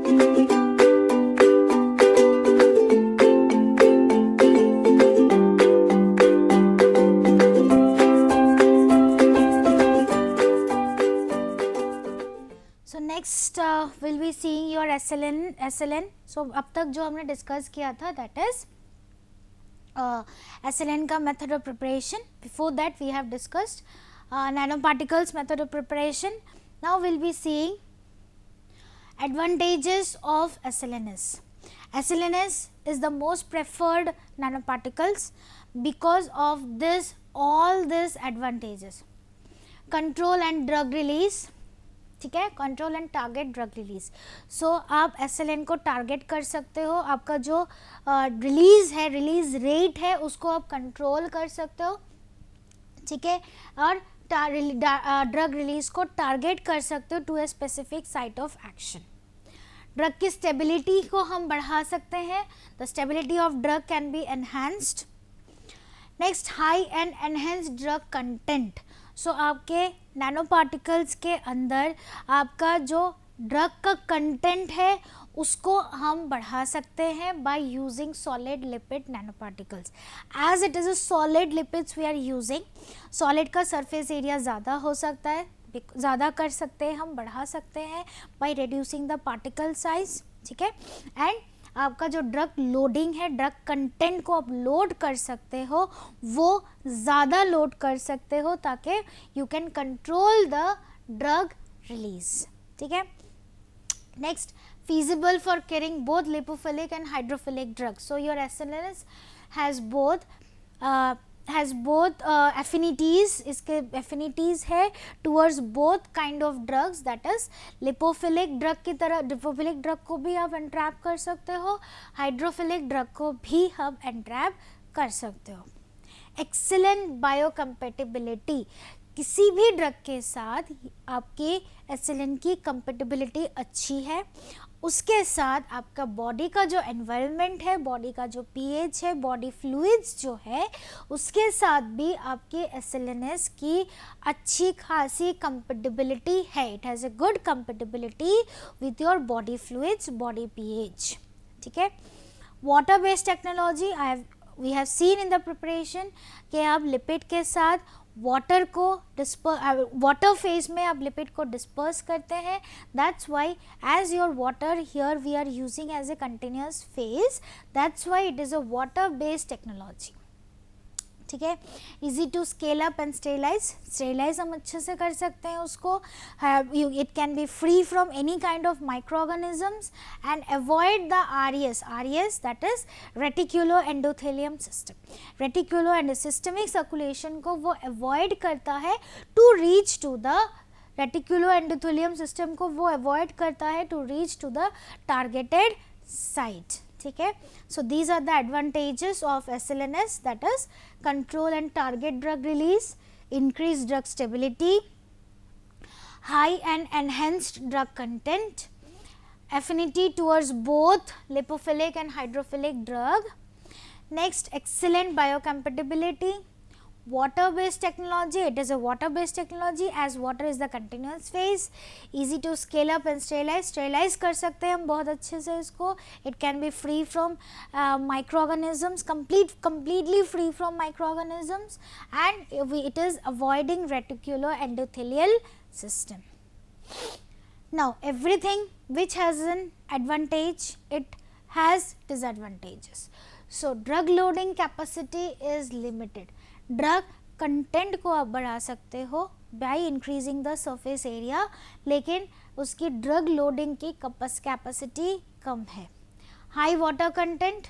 Next will be seeing your SLN. So अब तक जो हमने डिस्कस किया था दैट इज SLN का method of preparation. Before that we have discussed nano particles method of preparation. Now will be seeing advantages of SLNS. SLNS is the most preferred nanoparticles because of this all these advantages. Control and drug release, ठीक है, control and target drug release. So आप SLN को target कर सकते हो, आपका जो release है, रिलीज रेट है, उसको आप कंट्रोल कर सकते हो, ठीक है, और ड्रग रिलीज को टारगेट कर सकते हो to a specific site of action. Drug की स्टेबिलिटी को हम बढ़ा सकते हैं. The stability of drug can be enhanced. Next, high and enhanced drug content. So आपके नैनो पार्टिकल्स के अंदर आपका जो ड्रग का कंटेंट है उसको हम बढ़ा सकते हैं by using solid lipid nano particles. As it is a solid lipids we are using, solid का सरफेस एरिया ज़्यादा हो सकता है, ज़्यादा कर सकते हैं, हम बढ़ा सकते हैं by reducing the particle size, ठीक है. एंड आपका जो ड्रग लोडिंग है, ड्रग कंटेंट को आप लोड कर सकते हो, वो ज़्यादा लोड कर सकते हो ताकि you can control the drug release, ठीक है. Next, feasible for carrying both lipophilic and hydrophilic drugs. So your SLNS has both affinities. इसके affinities है towards both kind of drugs, that is lipophilic drug की तरह lipophilic drug को भी आप entrap कर सकते हो, hydrophilic drug को भी हम entrap कर सकते हो. Excellent biocompatibility. किसी भी ड्रग के साथ आपके SLN की कंपेटिबिलिटी अच्छी है. उसके साथ आपका बॉडी का जो एनवायरनमेंट है, बॉडी का जो pH है, बॉडी फ्लूइड्स जो है, उसके साथ भी आपके SLNS की अच्छी खासी कंपेटिबिलिटी है. It has a good compatibility with your body fluids, body pH, ठीक है. Water based technology we have seen in the preparation कि आप लिपिड के साथ वाटर को वाटर फेज में आप लिपिड को डिस्पर्स करते हैं. That's why as your water here we are using as a continuous phase, that's why it is a water based technology, ठीक है. Easy to scale up and sterilize हम अच्छे से कर सकते हैं उसको. It can be free from any kind of micro organisms and avoid the RES that is reticulo endothelium system. Reticulo and systemic circulation को वो अवॉइड करता है to reach to the reticulo endothelium system को वो avoid करता है to reach to the targeted site, ठीक है. So these are the advantages of SLNS, that is control and target drug release, increase drug stability, high and enhanced drug content, affinity towards both lipophilic and hydrophilic drug. Next, excellent biocompatibility. Water based technology, it is a water based technology as water is the continuous phase. Easy to scale up and sterilize कर सकते हैं हम बहुत अच्छे से इसको. It can be free from microorganisms, completely free from microorganisms, and it is avoiding reticuloendothelial system. Now everything which has an advantage, it has disadvantages. So drug loading capacity is limited. Drug content को आप बढ़ा सकते हो by increasing the surface area, लेकिन उसकी drug loading की capacity कम है. High water content,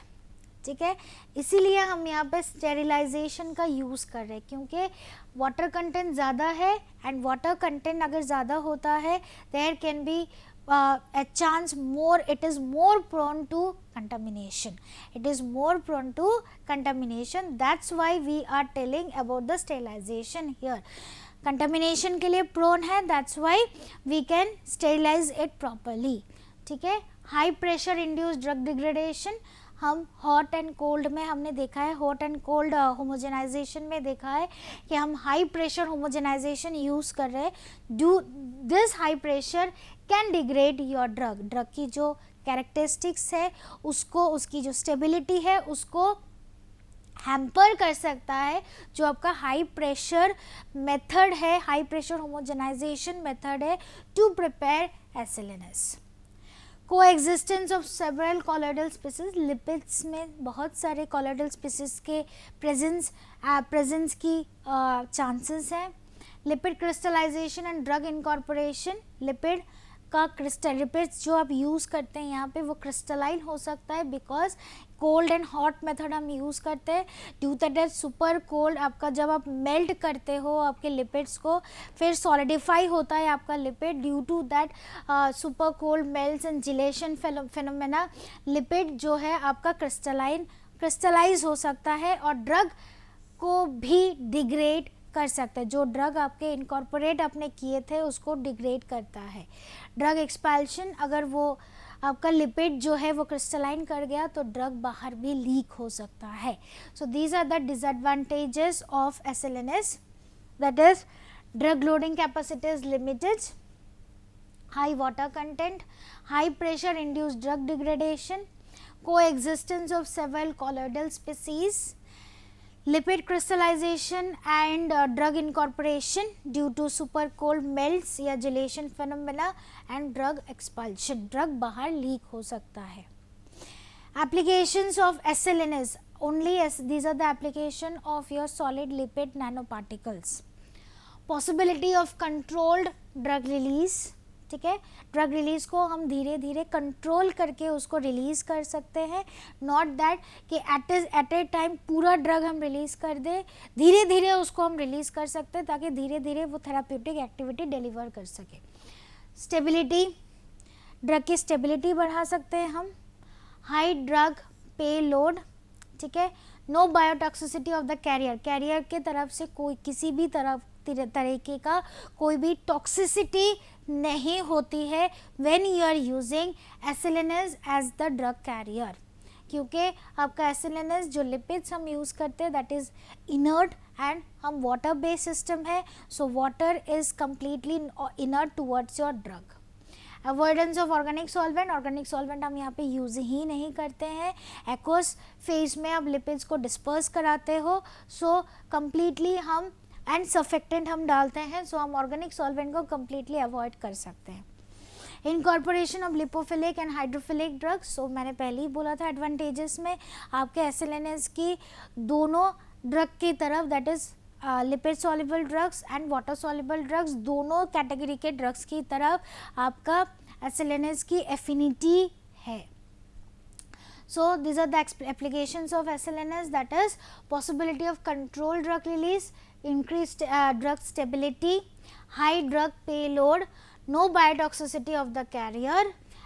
ठीक है, इसीलिए हम यहाँ पे स्टेरिलाइजेशन का यूज़ कर रहे हैं क्योंकि वाटर कंटेंट ज़्यादा है एंड वाटर कंटेंट अगर ज़्यादा होता है there can be a chance more, it is more prone to contamination. It is more prone to contamination. That's why we are telling about the sterilization here. Contamination के लिए prone है, that's why we can sterilize it properly. ठीक है. High pressure induced drug degradation. हम hot and cold में हमने देखा है, हॉट एंड कोल्ड होमोजेनाइजेशन में देखा है कि हम हाई प्रेशर होमोजेनाइजेशन यूज़ कर रहे हैं. Do this high pressure can degrade your drug की जो कैरेक्टरिस्टिक्स है उसको, उसकी जो स्टेबिलिटी है उसको हैम्पर कर सकता है. जो आपका हाई प्रेशर मेथड है, हाई प्रेशर होमोजेनाइजेशन मेथड है to prepare SLNS. Coexistence of several colloidal species, lipids में बहुत सारे कॉलोइडल स्पीसीज के प्रेजेंस की चांसेस हैं. Lipid crystallization and drug incorporation, lipid का लिपिड्स जो आप यूज़ करते हैं यहाँ पे वो क्रिस्टलाइन हो सकता है because cold and hot method हम यूज़ करते हैं. Due to that super cold, आपका जब आप मेल्ट करते हो आपके लिपिड्स को, फिर सॉलिडिफाई होता है आपका lipid. Due to that super cold melts and gelation phenomena, lipid जो है आपका क्रिस्टलाइज हो सकता है और ड्रग को भी डिग्रेड कर सकते हैं. जो ड्रग आपके इनकॉर्पोरेट आपने किए थे उसको डिग्रेड करता है. ड्रग एक्सपल्शन, अगर वो आपका लिपिड जो है वो क्रिस्टलाइन कर गया तो ड्रग बाहर भी लीक हो सकता है. So these are the disadvantages of SLNS, that is drug loading capacity is limited, high water content, high pressure induced drug degradation, coexistence of several colloidal species, lipid crystallization and drug incorporation due to super cold melts या gelation phenomena and drug expulsion, drug बाहर leak हो सकता है. Applications of SLNS, only these are the application of your solid lipid nanoparticles. Possibility of controlled drug release, ठीक है. Drug release को हम धीरे धीरे कंट्रोल करके उसको रिलीज़ कर सकते हैं. नॉट दैट कि एट ए टाइम पूरा ड्रग हम रिलीज़ कर दें, धीरे धीरे उसको हम रिलीज़ कर सकते हैं ताकि धीरे धीरे वो थेराप्यूटिक एक्टिविटी डिलीवर कर सके. स्टेबिलिटी, ड्रग की स्टेबिलिटी बढ़ा सकते हैं हम. हाई ड्रग पे लोड, ठीक है. नो बायोटॉक्सिसिटी ऑफ द कैरियर के तरफ से कोई किसी भी तरीके का कोई भी टॉक्सिसिटी नहीं होती है when you are using SLNS as the drug carrier, क्योंकि आपका SLNS जो लिपिड्स हम यूज़ करते हैं दैट इज़ इनर्ट एंड हम वाटर बेस्ड सिस्टम है. So water is completely inert towards your drug. Avoidance of organic solvent हम यहाँ पे यूज़ ही नहीं करते हैं. एक्वस फेज में आप लिपिड्स को डिस्पर्स कराते हो, सो कम्प्लीटली हम एंड सर्फेक्टेंट हम डालते हैं, सो हम ऑर्गेनिक सॉल्वेंट को कम्प्लीटली अवॉइड कर सकते हैं. Incorporation of lipophilic and hydrophilic drugs, so मैंने पहले ही बोला था एडवांटेजेस में आपके SLNS की दोनों ड्रग की तरफ, that is lipid soluble drugs and water soluble drugs, दोनों कैटेगरी के ड्रग्स की तरफ आपका SLNS की एफिनिटी है. So these are the applications of SLNS, that is possibility of controlled drug release, increased drug stability, high drug payload, no biotoxicity of the carrier,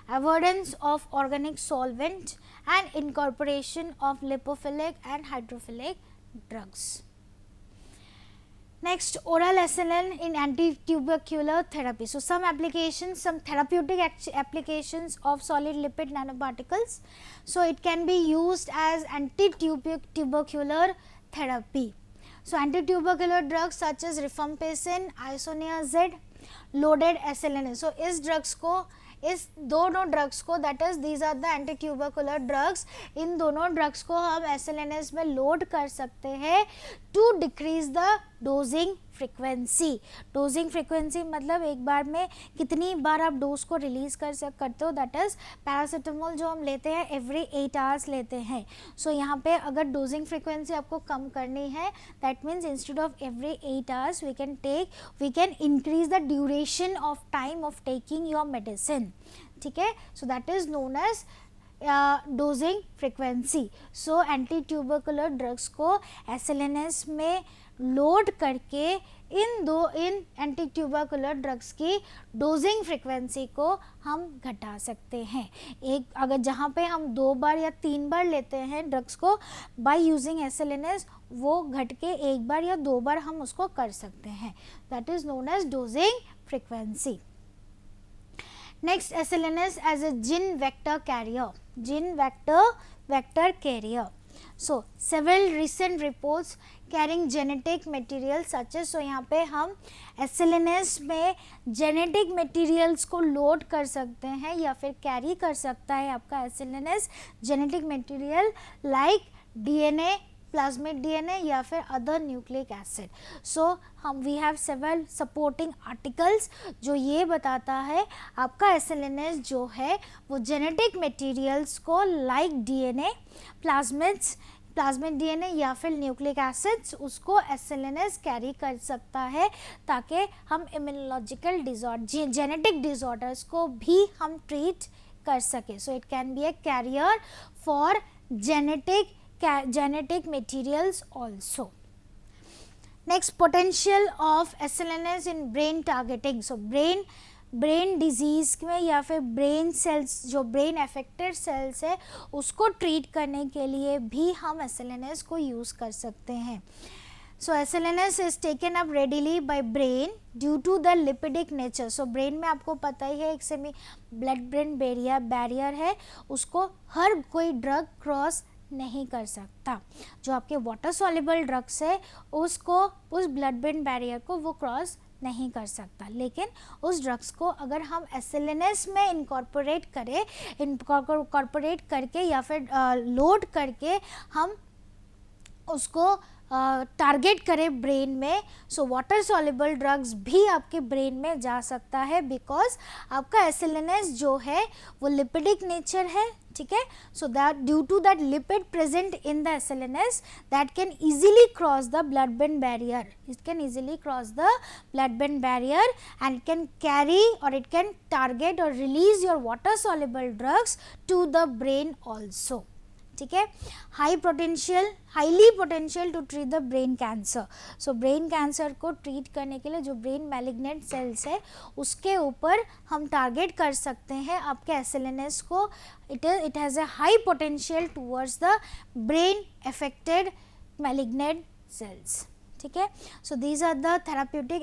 avoidance of organic solvent and incorporation of lipophilic and hydrophilic drugs. Next, oral SLN in antitubercular therapy. So some applications, some therapeutic applications of solid lipid nanoparticles. So it can be used as antitubercular therapy. So antitubercular drugs such as rifampicin, isoniazid, loaded SLNS. So इस drugs को, इस दोनों drugs को, that is these are the anti tubercular drugs, इन दोनों drugs को हम SLNS में लोड कर सकते हैं to decrease the dosing frequency. Dosing frequency मतलब एक बार में कितनी बार आप डोज को रिलीज करते हो, दैट इज पैरासीटामोल जो हम लेते हैं एवरी 8 आवर्स लेते हैं. सो यहाँ पे अगर डोजिंग फ्रिक्वेंसी आपको कम करनी है, that means instead of every 8 hours we can increase the duration of time of taking your medicine. ठीक है, so that is known as dosing frequency. So anti tubercular drugs को SLNS में load करके इन एंटी ट्यूबरकुलर ड्रग्स की dosing frequency को हम घटा सकते हैं. एक अगर जहाँ पे हम 2 बार या 3 बार लेते हैं ड्रग्स को बाय यूजिंग SLNS, वो घट के 1 बार या 2 बार हम उसको कर सकते हैं. That is known as dosing frequency. Next, SLNS as a gene vector carrier. Gene vector vector carrier. So several recent reports carrying genetic materials such as, so यहाँ पे हम SLNS में genetic materials को लोड कर सकते हैं या फिर कैरी कर सकता है आपका SLNS genetic material like DNA, plasmid DNA या फिर अदर न्यूक्लिक एसिड. सो हम we have several supporting articles जो ये बताता है आपका SLNS जो है वो जेनेटिक मटेरियल्स को लाइक DNA, प्लाज्मिड DNA या फिर न्यूक्लिक एसिड्स उसको SLNS कैरी कर सकता है ताकि हम इम्यूनोलॉजिकल डिसऑर्डर, जेनेटिक डिसऑर्डर्स को भी हम ट्रीट कर सके. So it can be a carrier for genetic materials also. Next, potential of SLNS in brain targeting. So brain disease में या फिर brain cells जो brain affected cells है उसको treat करने के लिए भी हम SLNS को use कर सकते हैं. So SLNS is taken up readily by brain due to the lipidic nature. So brain में आपको पता ही है एक सेमी blood brain barrier है, उसको हर कोई drug cross नहीं कर सकता. जो आपके वाटर सॉल्युबल ड्रग्स है उसको, उस ब्लड ब्रेन बैरियर को वो क्रॉस नहीं कर सकता. लेकिन उस ड्रग्स को अगर हम SLNS में इनकॉर्पोरेट करके या फिर लोड करके हम उसको टारगेट करें ब्रेन में, सो वाटर सॉल्युबल ड्रग्स भी आपके ब्रेन में जा सकता है बिकॉज आपका SLNS जो है वो लिपिडिक नेचर है. ठीक है. So that due to that lipid present in the SLNS that can easily cross the blood brain barrier. It can easily cross the blood brain barrier and can carry और it can target और release your water soluble drugs to the brain also. ठीक है. Highly potential to treat the brain cancer. So brain cancer को treat करने के लिए जो brain malignant sales है उसके ऊपर हम टारगेट कर सकते हैं आपके SLNS को. It has a high potential towards the brain affected malignant cells. ठीक है. So these are the therapeutic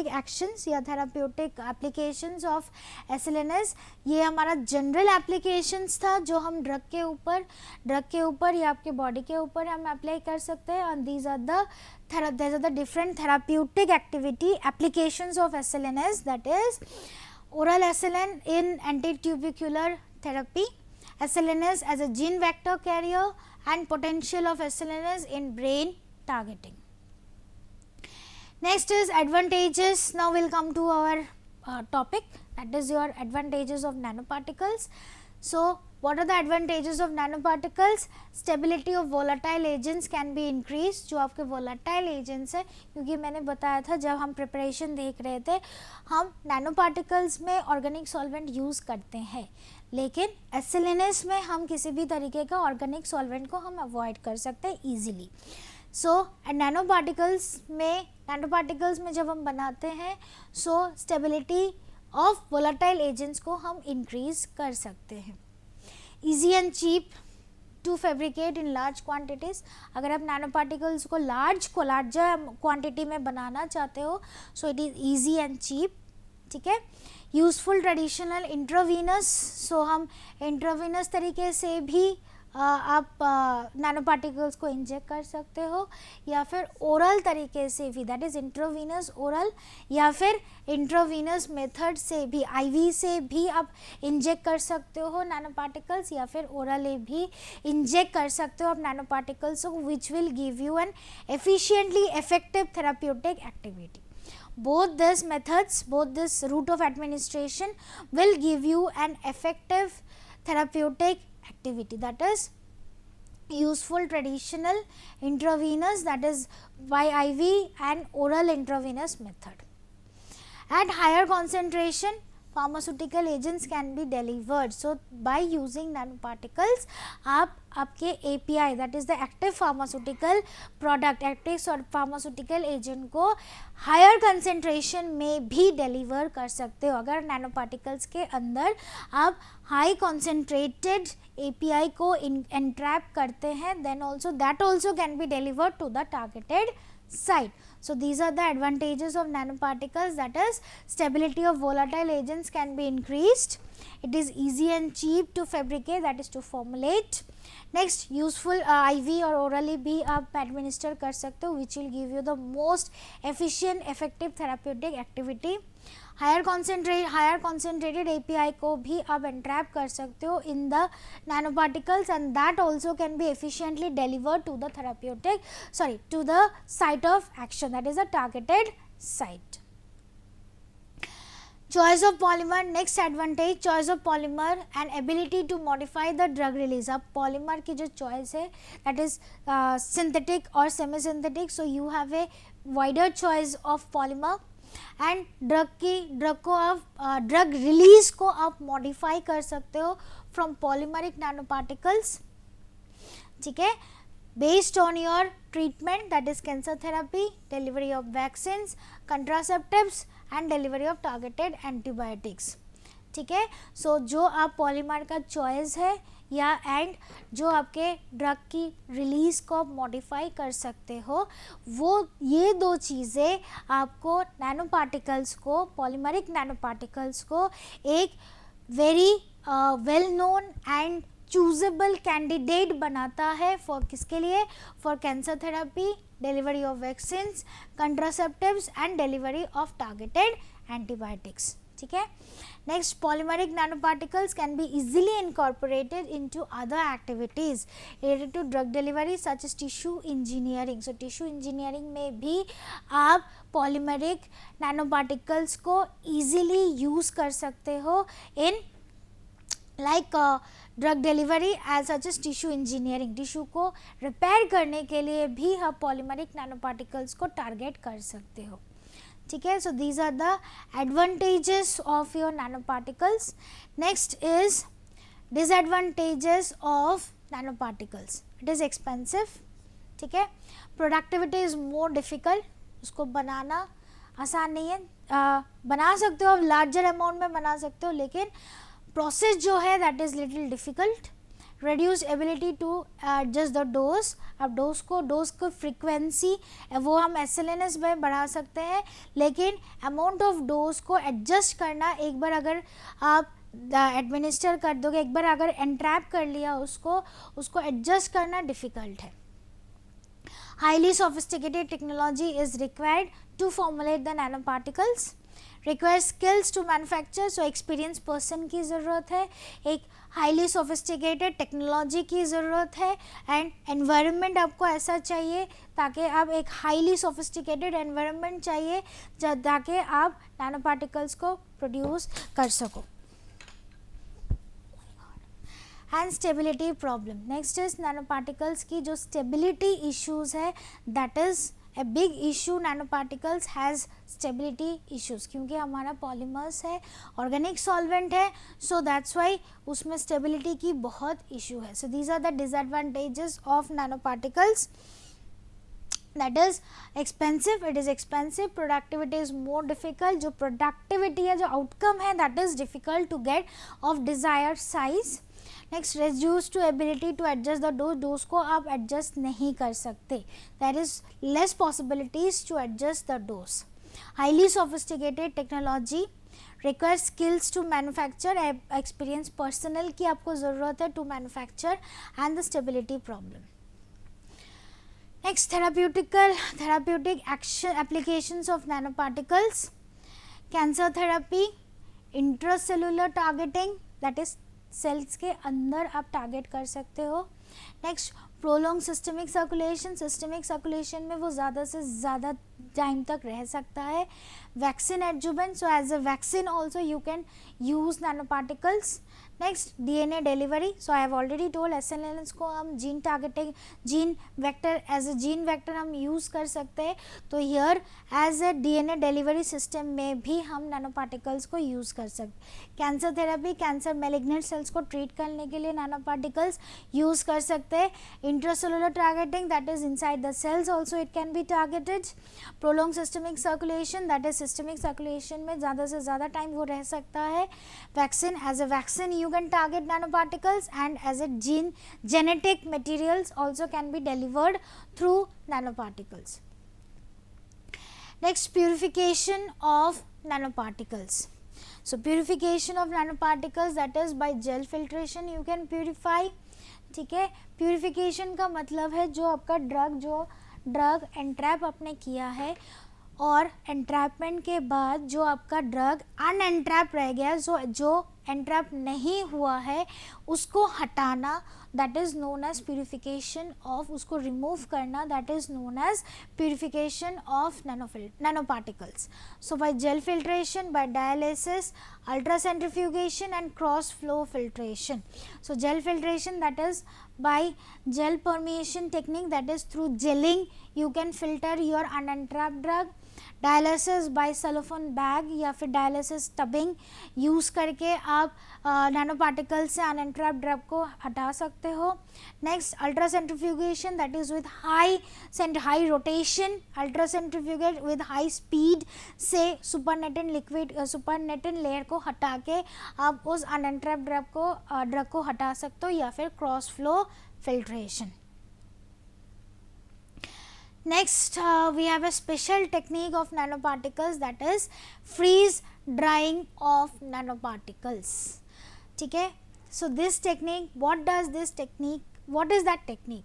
actions या थेराप्यूटिक एप्लीकेशंस ऑफ SLNS. ये हमारा जनरल एप्लीकेशंस था जो हम ड्रग के ऊपर या आपके बॉडी के ऊपर हम अप्लाई कर सकते हैं. And these are the different therapeutic activity applications of SLNS, that is oral SLN in antitubercular therapy, SLNS as a gene vector carrier and potential of SLNS in brain targeting. Next is advantages. Now we'll come to our topic, that is your advantages of nanoparticles. So what are the advantages of nanoparticles? Stability of volatile agents can be increased. जो आपके volatile agents है, क्योंकि मैंने बताया था जब हम preparation देख रहे थे हम nanoparticles में organic solvent use करते हैं, लेकिन SLNS में हम किसी भी तरीके का organic solvent को हम avoid कर सकते हैं easily. सो नैनोपार्टिकल्स में जब हम बनाते हैं so stability of volatile agents को हम इंक्रीज कर सकते हैं. Easy and cheap to fabricate in large quantities. अगर आप नैनो पार्टिकल्स को लार्जर क्वांटिटी में बनाना चाहते हो so it is easy and cheap. ठीक है. Useful traditional intravenous. सो हम इंट्रावीनस तरीके से भी आप नैनो पार्टिकल्स को इंजेक्ट कर सकते हो या फिर ओरल तरीके से भी, दैट इज़ इंट्रावीनस ओरल, या फिर इंट्रावीनस मेथड से भी IV से भी आप इंजेक्ट कर सकते हो नैनो पार्टिकल्स, या फिर ओरली भी इंजेक्ट कर सकते हो आप नैनो पार्टिकल्स को, which will give you an efficiently effective therapeutic activity. Both these methods, both this route of administration will give you an effective therapeutic activity, that is useful traditional intravenous, that is by IV and oral intravenous method. At higher concentration pharmaceutical agents can be delivered. So by using nanoparticles आप आपके API, that is the active pharmaceutical product, active pharmaceutical agent को higher concentration में भी deliver कर सकते हो. अगर nanoparticles के अंदर आप high concentrated API को entrap करते हैं then also that also can be delivered to the targeted site. So these are the advantages of nanoparticles, that is stability of volatile agents can be increased, it is easy and cheap to fabricate, that is to formulate. Next useful IV और orally भी आप administer कर सकते हो, which will give you the most efficient effective therapeutic activity. Higher concentrated API को भी आप entrap कर सकते हो in the nano particles and that also can be efficiently delivered to the therapeutic to the site of action, that is a targeted site. Choice of polymer, next advantage, choice of polymer and ability to modify the drug release. अब polymer की जो choice है that is synthetic or semi synthetic, so you have a wider choice of polymer and drug को आप drug release को आप modify कर सकते हो from polymeric nanoparticles, ठीक है, based on your treatment, that is cancer therapy, delivery of vaccines, contraceptives and delivery of targeted antibiotics. ठीक है, सो जो आप पॉलीमर का चॉइस है या एंड जो आपके ड्रग की रिलीज को आप मॉडिफाई कर सकते हो, वो ये दो चीज़ें आपको नैनो पार्टिकल्स को, पॉलीमरिक नैनो पार्टिकल्स को एक very well known and choosable candidate बनाता है फॉर किसके लिए, for cancer therapy, delivery of vaccines, contraceptives and delivery of targeted antibiotics. ठीक है, next polymeric nano particles can be easily incorporated into other activities related to drug delivery such as tissue engineering. So tissue engineering में भी आप polymeric nano particles को easily use कर सकते हो in like drug delivery as such as tissue engineering. Tissue को repair करने के लिए भी आप पॉलीमरिक नैनो पार्टिकल्स को टारगेट कर सकते हो. ठीक है, so these are the advantages of your nano particles. Next is disadvantages of nano particles. It is expensive. ठीक है, प्रोडक्टिविटी इज़ मोर डिफ़िकल्ट. उसको बनाना आसान नहीं है. बना सकते हो, आप लार्जर अमाउंट में बना सकते हो, लेकिन प्रोसेस जो है that is little difficult. reduced ability to adjust the dose. अब डोज को फ्रीक्वेंसी वो हम SLNS में बढ़ा सकते हैं, लेकिन अमाउंट ऑफ डोज को एडजस्ट करना, एक बार अगर आप एडमिनिस्टर कर दोगे, एक बार अगर एंट्रैप कर लिया उसको एडजस्ट करना डिफ़िकल्ट है. Highly sophisticated technology is required to formulate the nano particles. Require skills to manufacture. So experience person की ज़रूरत है, एक हाईली सोफिस्टिकेटेड टेक्नोलॉजी की ज़रूरत है, एंड एनवायरनमेंट आपको ऐसा चाहिए ताकि आप एक हाईली सोफिस्टिकेटेड एनवायरनमेंट चाहिए ताकि आप नैनो पार्टिकल्स को प्रोड्यूस कर सको. And stability problem. Next is nano particles की जो स्टेबिलिटी इश्यूज़ है, that is a big issue. Nano particles has stability issues, क्योंकि हमारा पॉलीमर्स है, ऑर्गेनिक सॉल्वेंट है, सो दैट्स वाई उसमें स्टेबिलिटी की बहुत इशू है. So these are the disadvantages of nano particles. That is expensive. It is expensive. Productivity is more difficult. जो productivity है, जो आउटकम है, that is difficult to get of desired size. Next, reduce to ability to adjust the dose. Dose को आप adjust नहीं कर सकते. There is less possibilities to adjust the dose. Highly sophisticated technology require skills to manufacture. Experience personal की आपको ज़रूरत है to manufacture. And the stability problem. Next, therapeutic action applications of nano particles. Cancer therapy, intracellular targeting, that is cells के अंदर आप target कर सकते हो. Next, prolong systemic circulation. Systemic circulation में वो ज़्यादा से ज़्यादा टाइम तक रह सकता है. Vaccine adjuvant. So as a vaccine also you can use nano particles. Next, DNA delivery. So I have already told SLNS को हम gene targeting, gene vector, as a gene vector हम यूज़ कर सकते हैं. तो here as a DNA delivery system में भी हम नैनो पार्टिकल्स को यूज़ कर सकते हैं. Cancer therapy, cancer malignant cells को ट्रीट करने के लिए नैनो पार्टिकल्स यूज़ कर सकते हैं. Intracellular targeting, that is inside the cells also it can be targeted. Prolong systemic circulation, that is systemic circulation में ज़्यादा से ज़्यादा टाइम वो रह सकता है. Vaccine, as a vaccine you can target nanoparticles, and as a genetic materials also can be delivered through nanoparticles. Next, purification of nanoparticles. So purification of nanoparticles, that is by gel filtration you can purify. ठीक है, purification का मतलब है जो आपका drug entrap आपने किया है और एंट्रैपमेंट के बाद जो आपका ड्रग अनएंट्रैप रह गया, जो एंट्रैप नहीं हुआ है उसको हटाना, that is known as purification of, उसको रिमूव करना, that is known as purification of nanoparticles. So by gel filtration, by dialysis, ultra centrifugation and cross flow filtration. So gel filtration, that is by gel permeation technique, that is through gelling you can filter your unentrapped drug. Dialysis by cellophane bag या फिर dialysis टबिंग use करके आप nano particles से अनएंट्रैप drug को हटा सकते हो. Next, ultra centrifugation, that is with high rotation, ultra centrifugate with high speed से सुपरनेटेड लेयर को हटा के आप उस अनएंट्रैप ड्रग को हटा सकते हो, या फिर cross flow filtration. Next, we have a special technique of nanoparticles, that is freeze drying of nanoparticles. ठीक है, so this technique, what is that technique?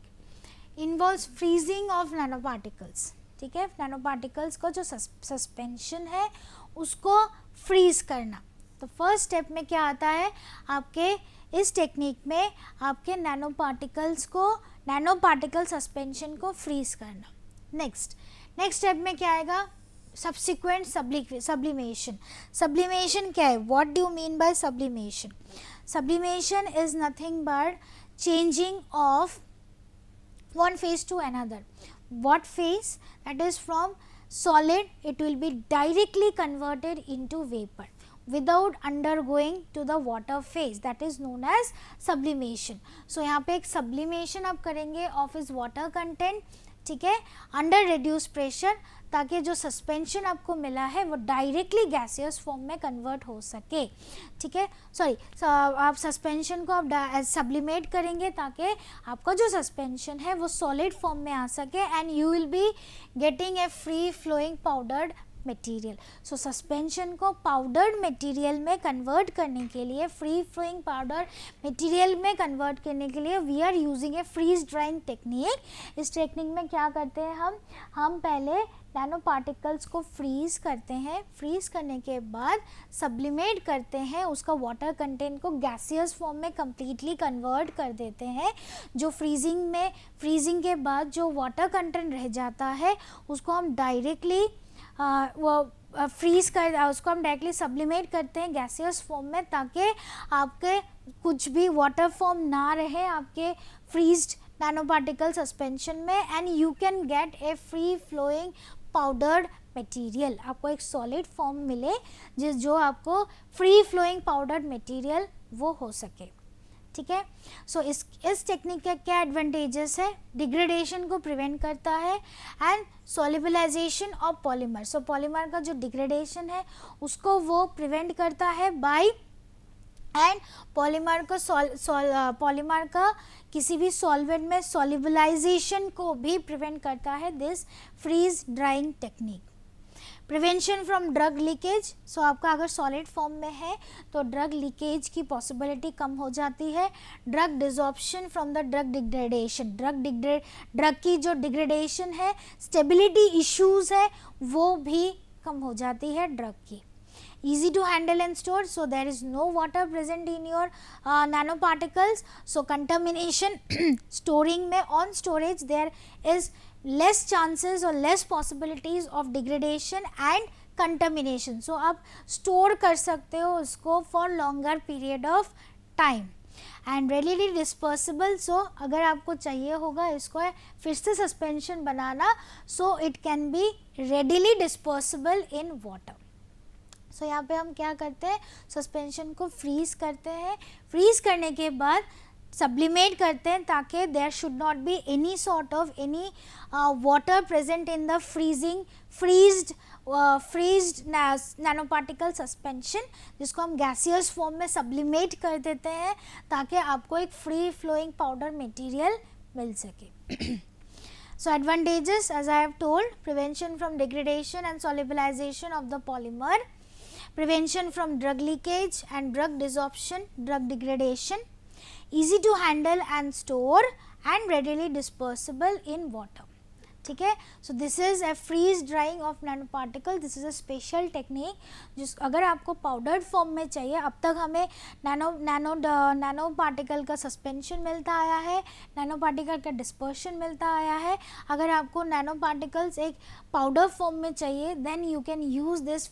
Involves freezing of nanoparticles. ठीक है, nanoparticles को जो सस्पेंशन है उसको फ्रीज करना. तो फर्स्ट स्टेप में क्या आता है, आपके इस टेक्निक में आपके नैनोपार्टिकल सस्पेंशन को फ्रीज करना. नेक्स्ट स्टेप में क्या आएगा, सब्सिक्वेंट सब्लिमेशन. सब्लिमेशन क्या है, what do you mean by sublimation? Sublimation is nothing but changing of one phase to another. What phase? That is from solid, it will be directly converted into vapor without undergoing to the water phase, that is known as sublimation. So यहाँ पे एक sublimation आप करेंगे of its water content, ठीक है, under reduce pressure, ताकि जो suspension आपको मिला है वो डायरेक्टली गैसियस फॉर्म में कन्वर्ट हो सके. ठीक है, आप सस्पेंशन को आप सब्लिमेट करेंगे ताकि आपका जो सस्पेंशन है वो सॉलिड फॉर्म में आ सके and you will be getting a free flowing powdered material. So suspension को पाउडर्ड मटेरियल में कन्वर्ट करने के लिए, फ्री फ्लोइंग पाउडर मटेरियल में कन्वर्ट करने के लिए we are using a freeze drying technique. इस टेक्निक में क्या करते हैं हम पहले नैनो पार्टिकल्स को फ्रीज़ करते हैं, फ्रीज़ करने के बाद सब्लिमेट करते हैं, उसका वाटर कंटेंट को गैसियस फॉर्म में कम्प्लीटली कन्वर्ट कर देते हैं. जो फ्रीजिंग के बाद जो वाटर कंटेंट रह जाता है उसको हम डायरेक्टली उसको हम डायरेक्टली सब्लिमेट करते हैं गैसियस फॉर्म में, ताकि आपके कुछ भी वाटर फॉर्म ना रहे आपके फ्रीज्ड नैनो पार्टिकल सस्पेंशन में, and you can get a free flowing powdered material. आपको एक सॉलिड फॉर्म मिले जो आपको फ्री फ्लोइंग पाउडर्ड मटेरियल वो हो सके. ठीक है, सो इस टेक्निक के क्या एडवांटेजेस है, डिग्रेडेशन को प्रिवेंट करता है and solubilization of polymer. So polymer का जो डिग्रेडेशन है उसको वो प्रिवेंट करता है बाय, एंड पॉलीमर का किसी भी सॉल्वेंट में सॉल्युबलाइजेशन को भी प्रिवेंट करता है this freeze drying technique. Prevention from drug leakage. So आपका अगर सॉलिड फॉर्म में है तो ड्रग लीकेज की पॉसिबिलिटी कम हो जाती है. Drug desorption from the drug degradation. Drug की जो डिग्रेडेशन है, स्टेबिलिटी इश्यूज है, वो भी कम हो जाती है ड्रग की. Easy to handle and store, so there is no water present in your nanoparticles. So contamination storing में on storage there is less chances or less possibilities of degradation and contamination. So आप store कर सकते हो उसको for longer period of time. And readily dispersible. सो अगर आपको चाहिए होगा इसको फिर से suspension banana, so it can B readily dispersible in water. सो यहाँ पे हम क्या करते हैं, सस्पेंशन को फ्रीज़ करते हैं, फ्रीज़ करने के बाद सब्लिमेट करते हैं ताकि there should not be any sort of any water present in the freezed nano particle suspension, जिसको हम गैसियस फॉर्म में सब्लिमेट कर देते हैं ताकि आपको एक फ्री फ्लोइंग पाउडर मटेरियल मिल सके. So advantages, as I have told, prevention from degradation and solubilization of the polymer, prevention from drug leakage and drug desorption, drug degradation, easy to handle and store and readily dispersible in water. ठीक है. So this is a freeze drying of nano particle. This is a special technique जिस अगर आपको powdered form में चाहिए. अब तक हमें नैनो पार्टिकल का सस्पेंशन मिलता आया है, नैनो पार्टिकल का डिस्पर्शन मिलता आया है. अगर आपको नैनो पार्टिकल्स एक पाउडर फॉर्म में चाहिए, then you can use this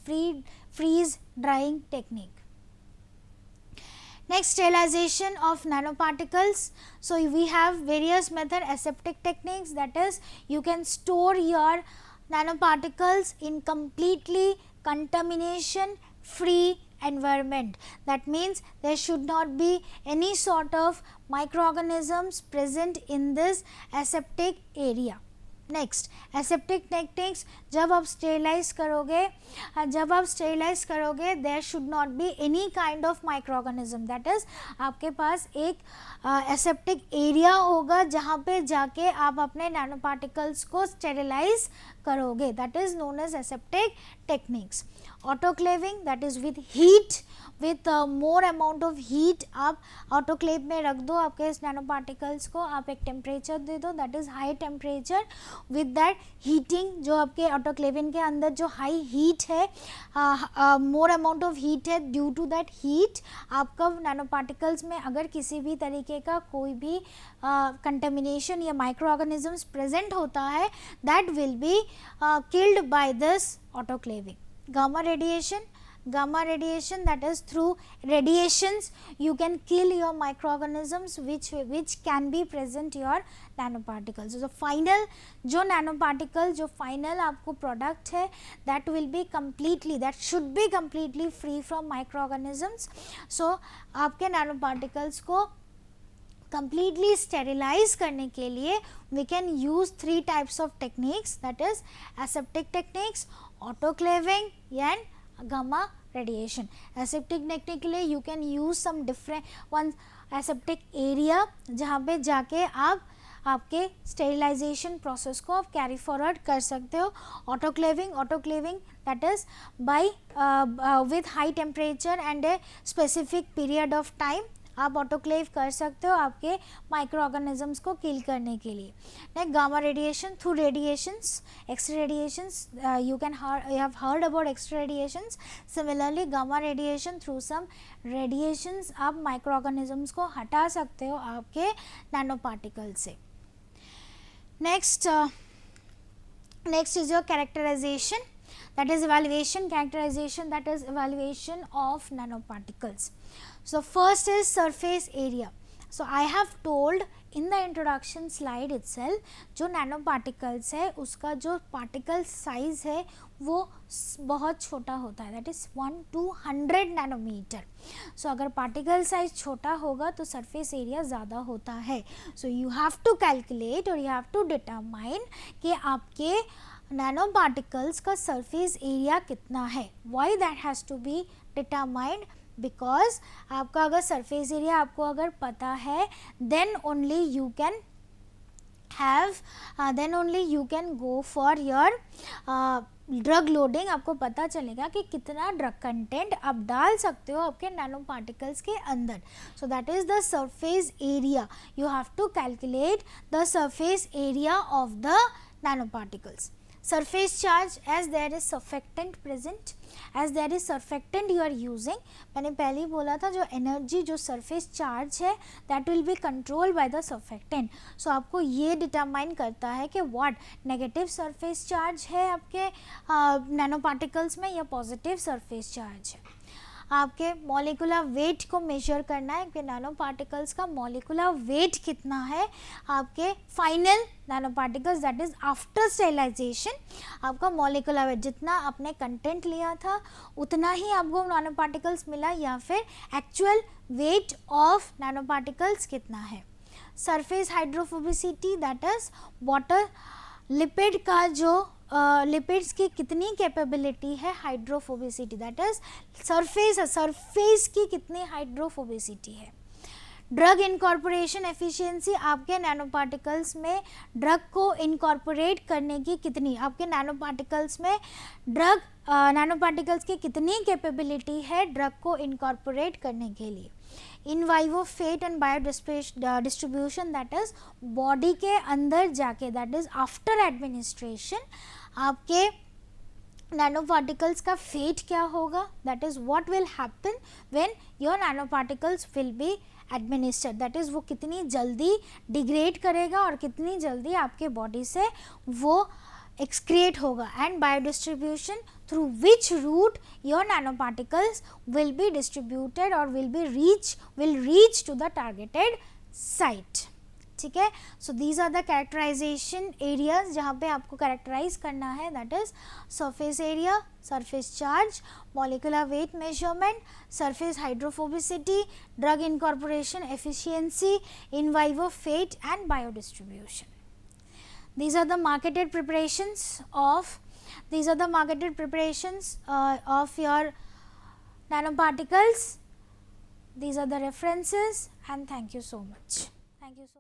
freeze drying technique. Next, sterilization of nanoparticles. So we have various method, aseptic techniques, that is you can store your nanoparticles in completely contamination free environment. That means there should not be any sort of microorganisms present in this aseptic area. Next, aseptic techniques. जब आप sterilize करोगे there should not be any kind of microorganism. That is आपके पास एक aseptic area होगा जहाँ पे जाके आप अपने नैनो पार्टिकल्स को स्टेरिलाइज करोगे. That is known as aseptic techniques. Autoclaving, that is with heat, with more amount of heat. आप ऑटोक्लेव में रख दो आपके इस नैनो पार्टिकल्स को, आप एक टेम्परेचर दे दो, that is high temperature. With that heating, जो आपके ऑटोक्लेविन के अंदर जो हाई हीट है, मोर अमाउंट ऑफ हीट है, ड्यू टू दैट हीट आपका नैनो पार्टिकल्स में अगर किसी भी तरीके का कोई भी कंटेमिनेशन या माइक्रो ऑर्गेनिजम्स प्रेजेंट होता है, that will be killed by this autoclaving. Gamma radiation, that is through radiations you can kill your microorganisms which can be present your nanoparticles. So final जो nanoparticle जो final आपको product है, that should be completely free from microorganisms. So आपके nanoparticles को completely sterilize करने के लिए we can use 3 types of techniques, that is aseptic techniques, autoclaving and gamma radiation. Aseptic technique के लिए you can use some different one aseptic area जहाँ पे जाके आप आपके स्टेरिलाइजेशन प्रोसेस को आप कैरी फॉरवर्ड कर सकते हो. Autoclaving that is by with high temperature and a specific period of time आप ऑटोक्लेव कर सकते हो आपके माइक्रो ऑर्गेनिजम्स को किल करने के लिए. Next, gamma radiation through radiations, x-ray radiations. You have heard about x-ray radiations. Similarly gamma radiation through some radiations आप माइक्रो ऑर्गेनिजम्स को हटा सकते हो आपके नैनो पार्टिकल से. Next is your characterization, that is evaluation, characterization, that is evaluation of nanoparticles. So first is surface area. So I have told in the introduction slide itself, जो nanoparticles है उसका जो particle size है वो बहुत छोटा होता है, that is 1 to 100 nanometer. So अगर particle size छोटा होगा तो surface area ज़्यादा होता है. So you have to calculate or you have to determine कि आपके नैनो पार्टिकल्स का सरफेस एरिया कितना है. Why that has to be determined, because आपका अगर सरफेस एरिया आपको अगर पता है then only you can go for your drug loading. आपको पता चलेगा कि कितना ड्रग कंटेंट आप डाल सकते हो आपके नैनो पार्टिकल्स के अंदर. So that is the surface area. You have to calculate the surface area of the nano particles. Surface charge, as there is surfactant present, as there is surfactant you are using. मैंने पहले ही बोला था जो energy जो surface charge है that will be controlled by the surfactant. So आपको ये determine करता है कि what नेगेटिव सरफेस चार्ज है आपके नैनो पार्टिकल्स में या पॉजिटिव सरफेस चार्ज है. आपके मॉलिकुलर वेट को मेजर करना है कि नैनो पार्टिकल्स का मॉलिकुलर वेट कितना है आपके final nano particles, that is after sterilization. आपका मॉलिकुलर वेट जितना आपने कंटेंट लिया था उतना ही आपको नैनो पार्टिकल्स मिला या फिर actual weight of nano particles कितना है. Surface hydrophobicity, that is water lipid का जो लिपिड्स की कितनी कैपेबिलिटी है. हाइड्रोफोबिसिटी, दैट इज सरफेस की कितनी हाइड्रोफोबिसिटी है. ड्रग इनकॉर्पोरेशन एफिशिएंसी, आपके नैनो पार्टिकल्स में ड्रग को इनकॉर्पोरेट करने की कितनी, आपके नैनो पार्टिकल्स में ड्रग नैनो पार्टिकल्स की कितनी कैपेबिलिटी है ड्रग को इनकॉर्पोरेट करने के लिए। In vivo fate and bio distribution, that is body के अंदर जाके, दैट इज आफ्टर एडमिनिस्ट्रेशन आपके नैनो पार्टिकल्स का फेट क्या होगा, that is what will happen when your nano particles will be administered, that is वो कितनी जल्दी डिग्रेड करेगा और कितनी जल्दी आपके बॉडी से वो excrete होगा, and biodistribution through which route your nanoparticles will be distributed or will reach to the targeted site. ठीक है, so these are the characterization areas जहाँ पे आपको characterize करना है, that is surface area, surface charge, molecular weight measurement, surface hydrophobicity, drug incorporation efficiency, in vivo fate and biodistribution. These are the marketed preparations of your nanoparticles. These are the references, and thank you so much. Thank you so